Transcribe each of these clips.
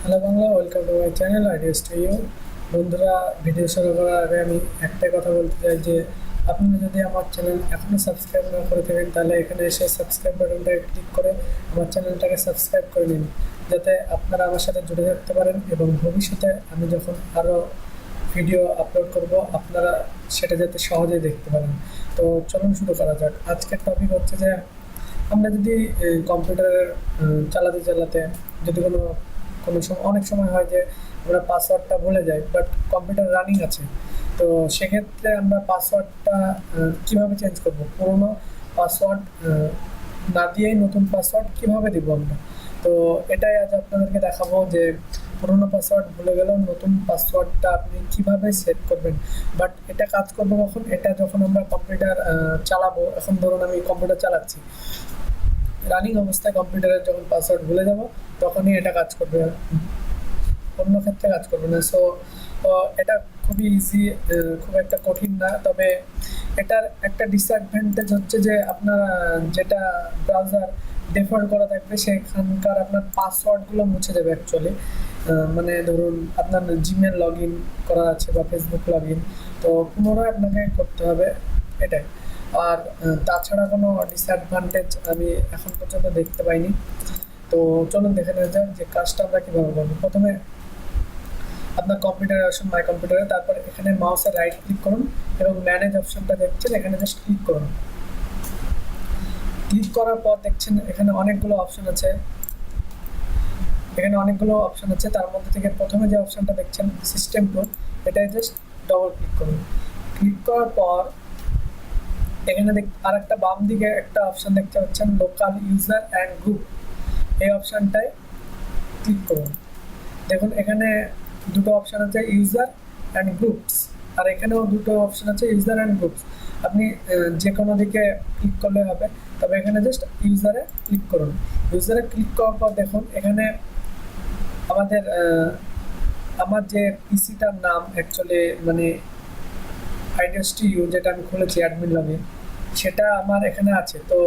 Hello Bangla, welcome to my channel ideas to you. বন্ধুরা, video শুরু করার আগে আমি একটাই কথা বলতে চাই যে আপনারা যদি আমার চ্যানেল এখনও সাবস্ক্রাইব না করে থাকেন তাহলে এখানে এসে সাবস্ক্রাইব বাটনটাকে ক্লিক করে আমার চ্যানেলটাকে সাবস্ক্রাইব করে নিন, যাতে আপনারা আমার সাথে জুড়ে থাকতে পারেন এবং ভবিষ্যতে আমি যখন আরও ভিডিও আপলোড করব আপনারা সেটা যাতে সহজেই দেখতে পারেন। তো চলুন শুরু করা যাক। আজকের টপিক হচ্ছে যে আমরা যদি কম্পিউটার চালাতে চালাতে যদি কোনো কোনো সময় অনেক সময় হয় যে আমরা পাসওয়ার্ডটা ভুলে যাই, বাট কম্পিউটার রানিং আছে। তো সেক্ষেত্রে আমরা পাসওয়ার্ডটা কীভাবে চেঞ্জ করব, পুরোনো পাসওয়ার্ড না দিয়েই নতুন পাসওয়ার্ড কীভাবে দিব আমরা। তো এটাই আজ আপনাদেরকে দেখাবো যে পুরোনো পাসওয়ার্ড ভুলে গেলেও নতুন পাসওয়ার্ডটা আপনি কিভাবে সেট করবেন। বাট এটা কাজ করবে কখন, এটা যখন আমরা কম্পিউটার চালাবো। এখন ধরুন আমি কম্পিউটার চালাচ্ছি, রানিং অবস্থায় কম্পিউটারের যখন পাসওয়ার্ড ভুলে যাব তখনই এটা কাজ করবে, অন্য ক্ষেত্রে কাজ করবে না। সো এটা খুবই ইজি, খুব একটা কঠিন না। তবে এটার একটা ডিসঅ্যাডভান্টেজ হচ্ছে যে আপনার যেটা ব্রাউজার ডিফল্ট করা থাকবে সেখানকার আপনার পাসওয়ার্ডগুলো মুছে যাবে অ্যাকচুয়ালি। মানে ধরুন আপনার জিমেল লগ ইন করা আছে বা ফেসবুক লগ ইন, তো পুনরায় আপনাকে করতে হবে, এটাই। আর তাছাড়া কোনো ডিসঅ্যাডভান্টেজ আমি এখন পর্যন্ত দেখতে পাইনি। তো চলুন দেখে নেওয়া যাক যে কাজটা আমরা কীভাবে করবো। প্রথমে আপনার কম্পিউটারে আসুন, মাই কম্পিউটারে, তারপর এখানে মাউসে রাইট ক্লিক করুন এবং ম্যানেজ অপশনটা দেখছেন, এখানে জাস্ট ক্লিক করুন। ক্লিক করার পর দেখছেন এখানে অনেকগুলো অপশন আছে, তার মধ্যে থেকে প্রথমে যে অপশনটা দেখছেন সিস্টেম টুল, এটাই জাস্ট ডবল ক্লিক করুন। ক্লিক করার পর এখানে আর একটা বাম দিকে একটা অপশন দেখতে পাচ্ছেন লোকাল ইউজার অ্যান্ড গ্রুপ, এই অপশনটায় ক্লিক করুন। দেখুন এখানে দুটো অপশন আছে, ইউজার অ্যান্ড গ্রুপস, আর এখানেও দুটো অপশন আছে, ইউজার অ্যান্ড গ্রুপস। আপনি যে কোনো দিকে ক্লিক করলে হবে, তবে এখানে জাস্ট ইউজারে ক্লিক করুন। ইউজারে ক্লিক করার পর দেখুন এখানে আমার যে পিসিটার নাম অ্যাকচুয়ালি মানে আইডিয়াস টু ইউ, যেটা আমি খুলেছি অ্যাডমিন লগইন, সেটা আমার এখানে আছে। তো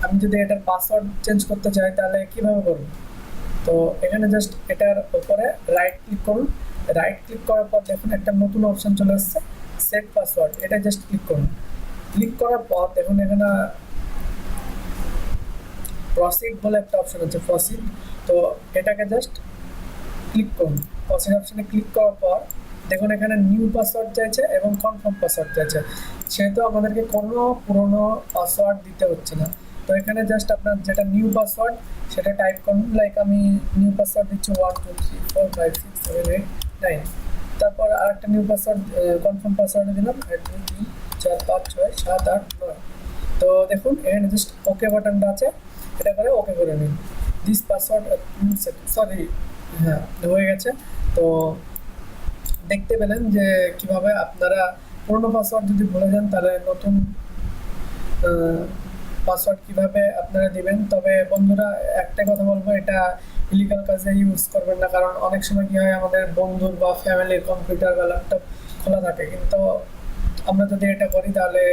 আমি যদি এটার পাসওয়ার্ড চেঞ্জ করতে চাই তাহলে কীভাবে করব। তো এখানে জাস্ট এটার উপরে রাইট ক্লিক করুন। রাইট ক্লিক করার পর দেখুন একটা নতুন অপশন চলে এসেছে, সেট পাসওয়ার্ড, এটা জাস্ট ক্লিক করুন। ক্লিক করার পর দেখুন এখানে প্রসিড বলে একটা অপশন আছে, প্রসিড। তো এটাকে জাস্ট ক্লিক করুন। প্রসিড অপশনে ক্লিক করার পর দেখুন এখানে নিউ পাসওয়ার্ড চাইছে এবং কনফার্ম পাসওয়ার্ড চাইছে, সেহেতু আমাদেরকে কোনো পুরোনো পাসওয়ার্ড দিতে হচ্ছে না। তো এখানে জাস্ট আপনার যেটা নিউ পাসওয়ার্ড সেটা টাইপ করুন। লাইক আমি নিউ পাসওয়ার্ড দিচ্ছি 1 2 3 4 5 6 7 8 9। তারপর আরেকটা নিউ পাসওয়ার্ড কনফার্ম পাসওয়ার্ড দিলাম 1 2 3 4 5 6 7 8 9। তো দেখুন এখানে জাস্ট ওকে বাটনটা আছে, এটা করে ওকে করে নিন। দিস পাসওয়ার্ড সরি, হ্যাঁ হয়ে গেছে। তো দেখতে পেলেন যে কিভাবে আপনারা পুরোনো পাসওয়ার্ড যদি ভুলে যান তাহলে নতুন পাসওয়ার্ড কিভাবে আপনারা দিবেন। তবে বন্ধুরা একটাই কথা বলবো, এটা ইলিগাল কাজে ইউজ করবেন না, কারণ অনেক সময় কী হয় আমাদের বন্ধুর বা ফ্যামিলির কম্পিউটার বা ল্যাপটপ খোলা থাকে, কিন্তু আমরা যদি এটা করি তাহলে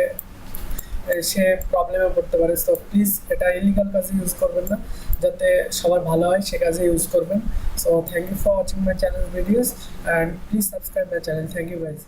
সে প্রবলেমে পড়তে পারে। সো প্লিজ এটা ইলিগাল কাজে ইউজ করবেন না, যাতে সবার ভালো হয় সে কাজে ইউজ করবেন। So thank you for watching my channel videos and please subscribe my channel. Thank you guys.